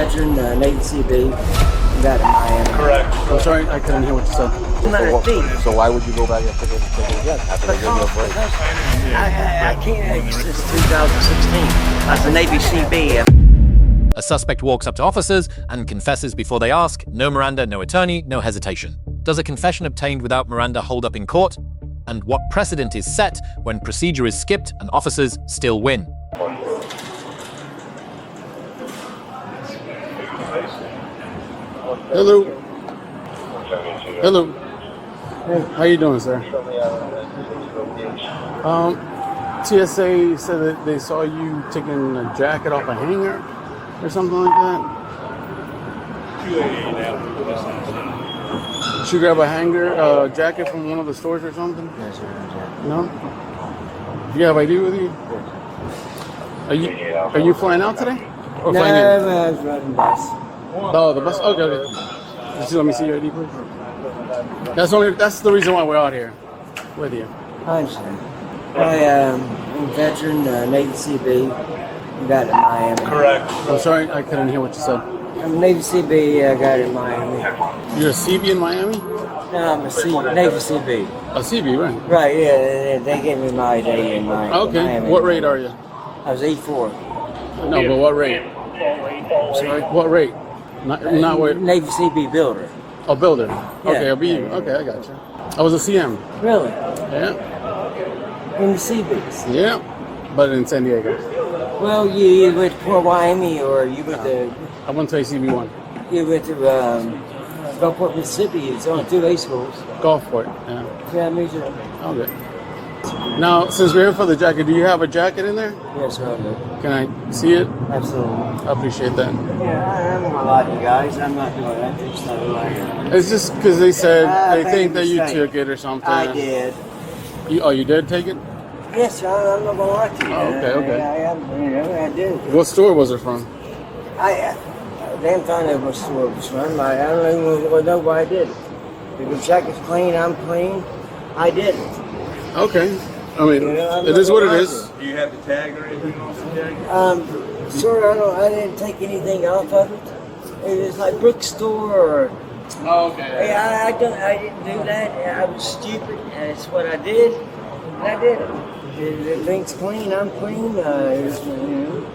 veteran, Navy CB, got in Miami. Correct. I'm sorry, I couldn't hear what you said. So why would you go back and take it again after they gave you a break? I can't, since 2016. As a Navy CB. A suspect walks up to officers and confesses before they ask. No Miranda, no attorney, no hesitation. Does a confession obtained without Miranda hold up in court? And what precedent is set when procedure is skipped and officers still win? Hello. Hello. Hey, how you doing, sir? TSA said that they saw you taking a jacket off a hanger or something like that. Did you grab a hanger jacket from one of the stores or something? Yes, sir. No? Do you have ID with you? Are you flying out today? Or No, flying in? I was riding bus. Oh, the bus? Okay. Just let me see your ID, please. That's the reason why we're out here with you. I understand. I'm a veteran, Navy CB, got in Miami. Correct. I'm sorry, I couldn't hear what you said. I'm a Navy CB, got in Miami. You're a CB in Miami? No, I'm a Navy CB. A CB, right? Right, yeah, they gave me my ID in Miami. Okay. What rate are you? I was E4. No, but what rate? Sorry? What rate? Not what? Navy CB builder. Oh, builder. Okay, Yeah. I'll be. Okay, I got you. I was a CM. Really? Yeah. In the CBs? Yeah. But in San Diego. Well, you went to Port Miami, or you went to I went to ACB1. Gulfport, Mississippi. It's only 2 A schools. Gulfport. Yeah. Yeah, me too. Okay. Now, since we're here for the jacket, do you have a jacket in there? Yes, sir, I do. Can I see it? Absolutely. I appreciate that. Yeah, I'm gonna lie to you guys. I'm not doing that. It's not a lie. It's just because they said they made think a that you mistake. took it or something. I did. You did take it? Yes, sir, I'm not gonna lie to you. Oh, okay. I did. What store was it from? Damn fine it was store was from. I don't even know why I did it. If the jacket's clean, I'm clean. I did it. Okay. I mean, Yeah, I'm it is not what it gonna is. Do you have the tag or anything on the jacket? Sir, I didn't take anything off of it. It was like bookstore or. Oh, okay. I didn't do that. I was stupid. That's what I did. And I did it. If everything's clean, I'm clean.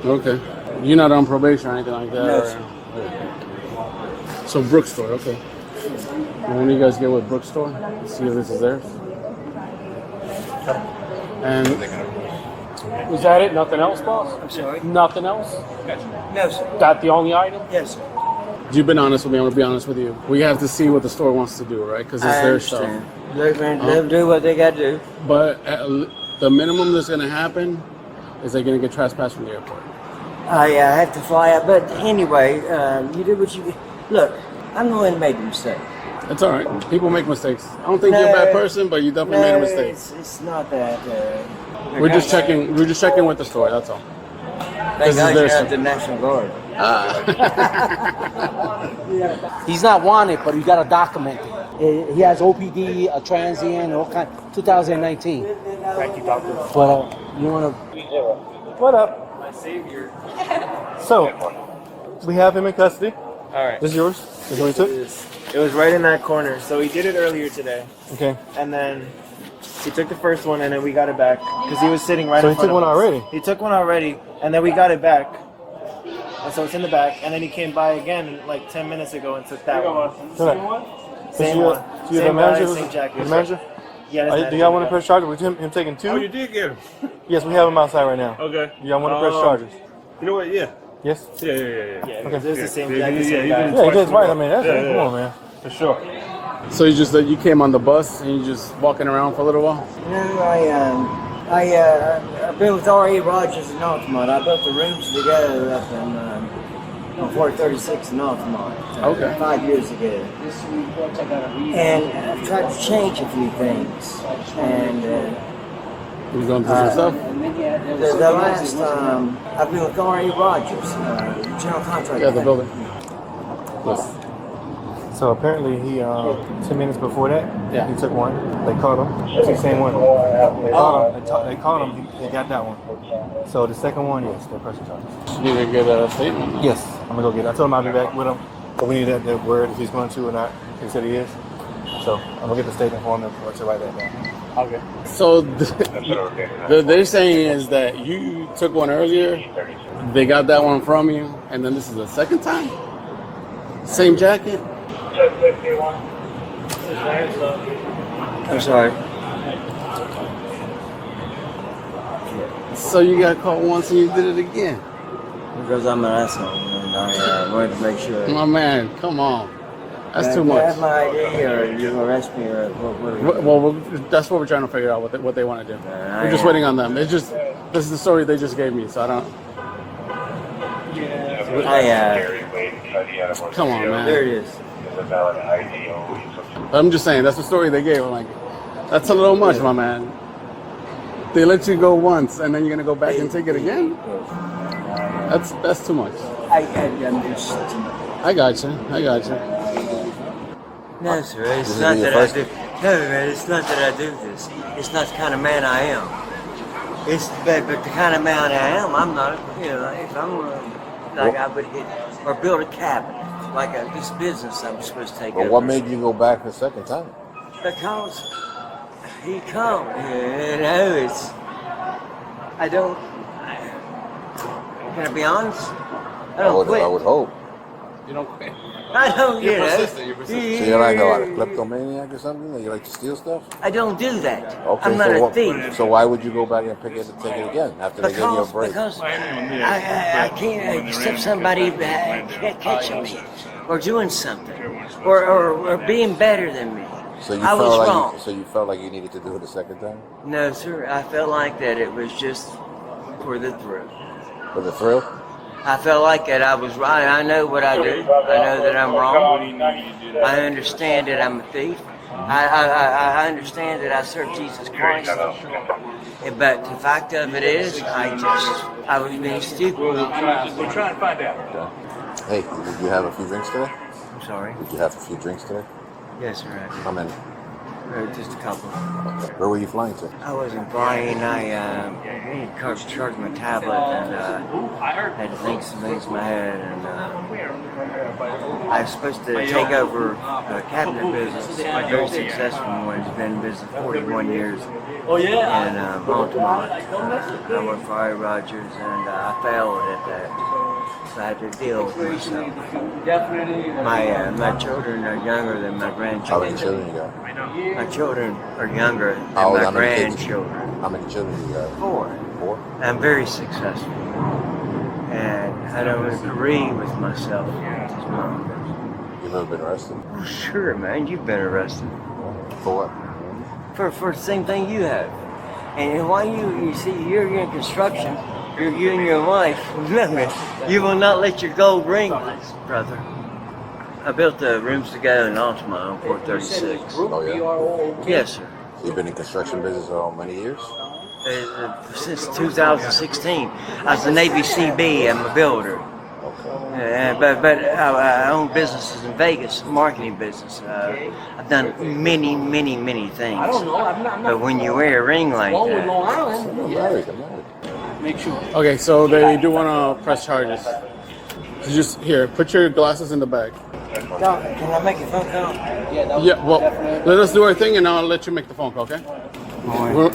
Okay. You're not on probation or anything like that? No, or- sir. So Brookstore, okay. When you guys get with Brookstore, see if this is theirs. And is that it? Nothing else, boss? I'm sorry? Nothing else? No, sir. That the only item? Yes, sir. You've been honest with me. I'm gonna be honest with you. We have to see what the store wants to do, right? Because it's I their understand. stuff. They're going to do what they got to do. But the minimum that's gonna happen is they're gonna get trespassed from the airport. I have to fly out. But anyway, you did what you did. Look, I'm the one that made the mistake. It's all right. People make mistakes. I don't think you're a bad person, but you definitely made a mistake. It's not that. We're just checking. We're just checking with the store. That's all. Thank This is God their you have stuff. the National Guard. He's not wanted, but you gotta document it. He has OPD, a transient, all kind. 2019. Thank you, doctor. But you wanna? What up? My savior. So, we have him in custody. All right. This is yours? This is what he took? It was right in that corner. So he did it earlier today, Okay. and then he took the first one, and then we got it back because he was sitting right. So in he front took of one us. already? He took one already, and then we got it back. And so it's in the back, and then he came by again like 10 minutes ago and took that one. Same one? Same So one. you the Same manager? guy, same jacket. The manager? Yeah. that's Do y'all want to press charges with him taking two? Oh, you did get him. Yes, we have him outside right now. Okay. Do y'all want to press charges? You know what? Yeah. Yes? Yeah. Yeah, Okay. it was the same Yeah, jacket, yeah, same yeah, guy. he Yeah, he did Twice right. I more. mean, that's Yeah, come yeah. on, man. For sure. So you just you came on the bus and you just walking around for a little while? No, I've been with R.A. Rogers in Altamont. I built the rooms together up on 436 in Altamont. Okay. 5 years ago. And I've tried to change a few things. And You going through some stuff? the last, I've been with R.A. Rogers, general contractor. Yeah, the building. Yes. So apparently he, 10 minutes before that, Yeah. he took one. They caught him. It's the same one. They caught him. They caught him. He got that one. So the second one, yes, they're pressing charges. You need to get a statement. Yes. I'm gonna go get it. I told him I'll be back with him, but we need that word if he's going to or not. He said he is. So I'm gonna get the statement for him or to write that down. Okay. So they're saying is that you took one earlier, they got that one from you, and then this is the second time? Same jacket? I'm sorry. So you got caught once and you did it again? Because I'm an asshole, and I wanted to make sure. My man, come on. That's too Do you much. have my ID, or you gonna arrest me, or what? Well, that's what we're trying to figure out, what they want to do. We're just waiting on them. This is the story they just gave me, so I don't. Come on, man. There it is. I'm just saying, that's the story they gave. I'm like, that's a little much, my man. They let you go once, and then you're gonna go back and take it again? That's too much. I'm just. I got you. No, sir. It's not that I do. No, man. It's not that I do this. It's not the kind of man I am. But the kind of man I am, I'm not. You know, if I'm like I would hit or build a cabin, like this business I'm supposed to take over. But what made you go back the second time? Because he come. You know, it's. I don't. Can I be honest? I don't quit. I would hope. You don't quit. I don't, you know. You're persistent. So you're like a kleptomaniac or something? That you like to steal stuff? I don't do that. Okay, I'm not so a thief. So why would you go back and take it again after they gave you a break? Because I can't accept somebody catching me or doing something or being better than me. So you I was felt wrong. so you felt like you needed to do it a second time? No, sir. I felt like that it was just for the thrill. For the thrill? I felt like that I was right. I know what I do. I know that I'm wrong. I understand that I'm a thief. I understand that I serve Jesus Christ. But the fact of it is, I was being stupid. We're trying to find out. Hey, did you have a few drinks today? I'm sorry. Did you have a few drinks today? Yes, sir. I did. How many? Just a couple. Where were you flying to? I wasn't flying. I charged my tablet and had to think some things in my head. And I was supposed to take over the cabinet business, a very successful one. It's been in business 41 years. Oh, yeah. In Baltimore. I worked for I. Rogers, and I failed at that. So I had to deal with myself. My children are younger than my How grandchildren. many children you got? My children are younger than How my many kids? grandchildren. How many children you got? 4. 4? I'm very successful. And I don't agree with myself as mom. You've never been arrested? Well, sure, man. You've been arrested. For what? For the same thing you have. And why you see, you're in construction. You and your wife, you will not let your gold ring, brother. I built the rooms together in Altamont on 436. Oh, yeah? Yes, sir. So you've been in construction business for how many years? Since 2016. I was a Navy CB. I'm a builder. Okay. But I own businesses in Vegas, marketing business. I've done many things. I don't know. I'm not. But when you wear a ring like Long that, Island. I'm married. Make sure. Okay, so they do want to press charges. So just here, put your glasses in the bag. can I make a phone call? Yeah, well, let us do our thing and I'll let you make the phone call, okay?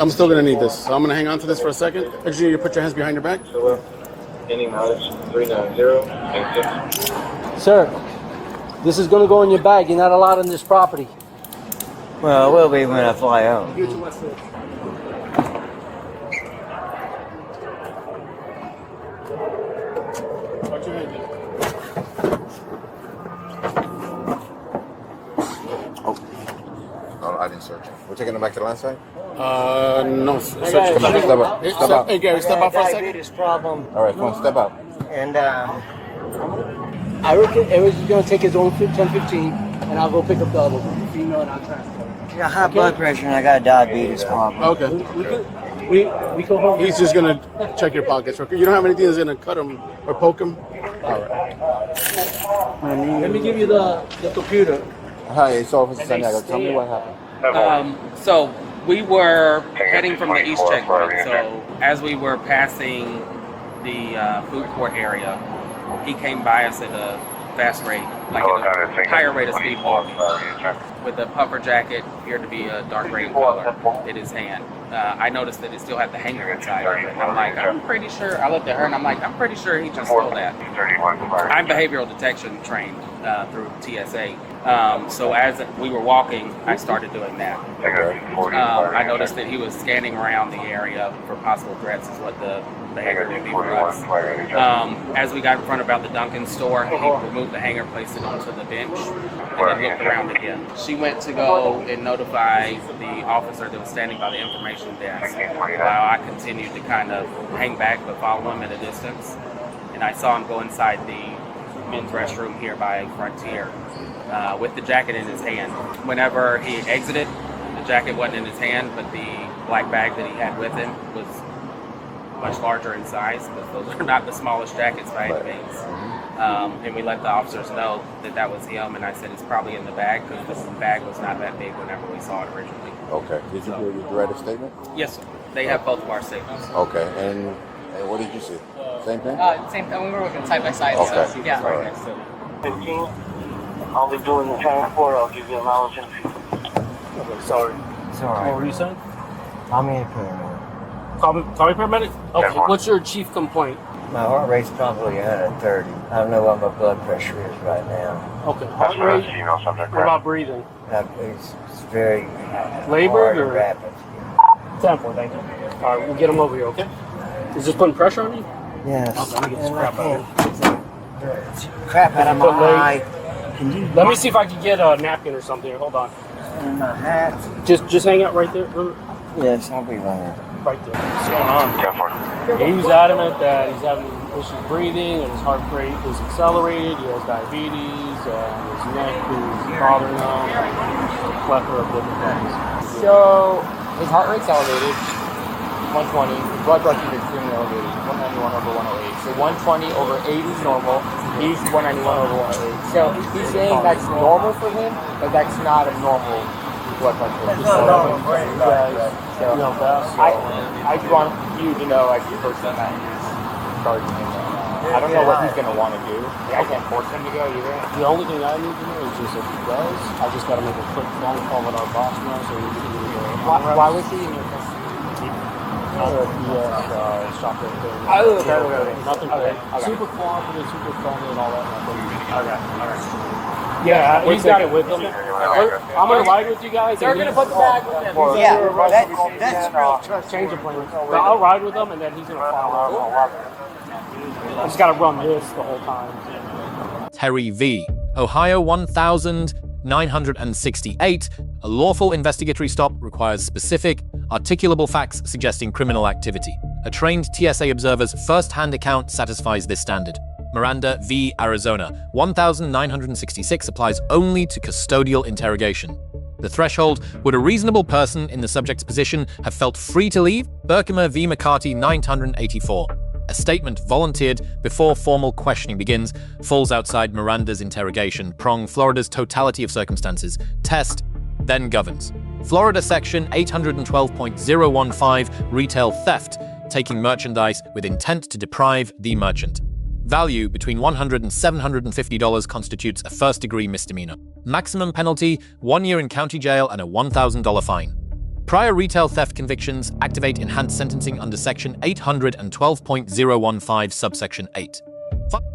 I'm still going to need this. So I'm going to hang on to this for a second. Actually, you put your hands behind your back. Any mileage 390. Sir, this is going to go in your bag. You're not allowed on this property. Well, I will be when I fly out. No, I didn't search it. We're taking them back to the land site? No. Step out. Step out. Hey, Gary, step out for a second. Diabetes problem, All right, come on, step out. and I reckon Eric's going to take his own 1015, and I'll go pick up the other one. Female, and I'll transfer. I got high blood pressure and I got a diabetes problem. Okay. We go home. He's just going to check your pockets. You don't have anything that's going to cut him or poke him? All right. Let me give you the computer. Hi, it's Officer Santiago. Tell me what happened. So we were heading from the east checkpoint. So as we were passing the food court area, He came by us at a fast rate, like at a higher rate of speed walking, with a puffer jacket, appeared to be a dark gray in color, in his hand. I noticed that it still had the hanger inside of it. I'm like, I'm pretty sure, I looked at her and I'm like, I'm pretty sure he just stole that. I'm behavioral detection trained through TSA. So as we were walking, I started doing that. I noticed that he was scanning around the area for possible threats is what the behavior would be for us. As we got in front about the Dunkin' store, he removed the hanger, placed it onto the bench, and then looked around again. She went to go and notify the officer that was standing by the information desk, while I continued to kind of hang back but follow him at a distance. And I saw him go inside the men's restroom here by Frontier with the jacket in his hand. Whenever he exited, the jacket wasn't in his hand, but the black bag that he had with him was much larger in size, but those are not the smallest jackets by any means. And we let the officers know that that was him, and I said it's probably in the bag because the bag was not that big whenever we saw it originally. Okay. Did you write a statement? Yes, sir. They have both of our statements. Okay. And what did you see? Same thing? Same thing. We were working side by side. Okay. So, yeah. All right. 15. I'll be doing the transport. I'll give you a mileage. Okay, sorry. It's all right. What were you saying? I'm in a paramedic. Call me paramedic? Okay. What's your chief complaint? My heart rate's probably 130. I don't know what my blood pressure is right now. Okay. Heart rate? What about breathing? It's very Labored hard and or? rapid. 10-4, thank you. All right, we'll get him over here, okay? Is this putting pressure on you? Yes. Okay, let me get this And crap I out can't- crap out of my Put leg- eye. Can you Let me see if I can get a napkin or something here. Hold on. in my hat? Just hang out right there. Yes, I'll be there. Right there. What's going on? He's adamant that he's having issues breathing and his heart rate is accelerated. He has diabetes and his neck is bothering him. A plethora of different things. So his heart rate's elevated, 120. His blood pressure is extremely elevated, 191 over 108. So 120 over 80 is normal. He's 191 over 108. So he's saying that's normal for him, but that's not a normal blood pressure. That's not normal for anybody. So You know, fast, so- I just want you to know as the person that is charging him right now. I don't know what he's going to want to do. I can't force him to go either. The only thing I need to know is just if he does, I just got to make a quick phone call with our boss now so we can do the Why was he in your custody? shop right there. Okay. Nothing Okay. super cooperative, super friendly and all that. Okay. All right. Yeah, he's got it with him. I'm going to ride with you guys. They're going to put the bag with him. Yeah, that's real trust. Change of plans. But I'll ride with him and then he's going to follow. I just got to run this the whole time. Terry v. Ohio 1968. A lawful investigatory stop requires specific, articulable facts suggesting criminal activity. A trained TSA observer's first-hand account satisfies this standard. Miranda v. Arizona 1966 applies only to custodial interrogation. The threshold: would a reasonable person in the subject's position have felt free to leave? Berkimer v. McCarty 984. A statement volunteered before formal questioning begins falls outside Miranda's interrogation prong. Florida's totality of circumstances test then governs. Florida Section 812.015 Retail theft, taking merchandise with intent to deprive the merchant. Value between $100 and $750 constitutes a first-degree misdemeanor. Maximum penalty: 1 year in county jail and a $1,000 fine. Prior retail theft convictions activate enhanced sentencing under Section 812.015 subsection 8.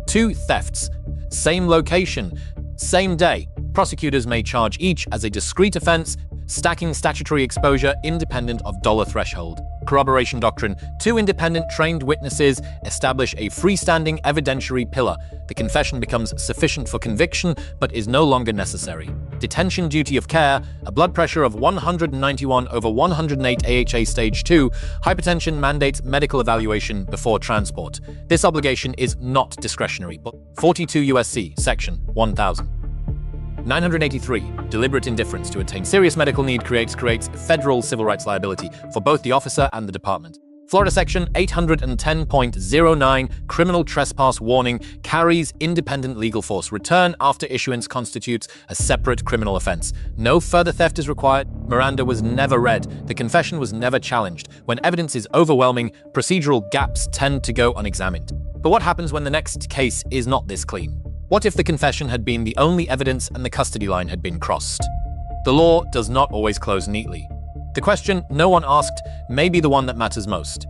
2 thefts. Same location, same day. Prosecutors may charge each as a discrete offense, stacking statutory exposure independent of dollar threshold. Corroboration doctrine: 2 independent trained witnesses establish a freestanding evidentiary pillar. The confession becomes sufficient for conviction, but is no longer necessary. Detention duty of care: a blood pressure of 191 over 108 AHA stage 2. Hypertension mandates medical evaluation before transport. This obligation is not discretionary. 42 U.S.C. Section 1000. 983. Deliberate indifference to attain serious medical need creates federal civil rights liability for both the officer and the department. Florida Section 810.09 Criminal trespass warning carries independent legal force. Return after issuance constitutes a separate criminal offense. No further theft is required. Miranda was never read. The confession was never challenged. When evidence is overwhelming, procedural gaps tend to go unexamined. But what happens when the next case is not this clean? What if the confession had been the only evidence and the custody line had been crossed? The law does not always close neatly. The question no one asked may be the one that matters most.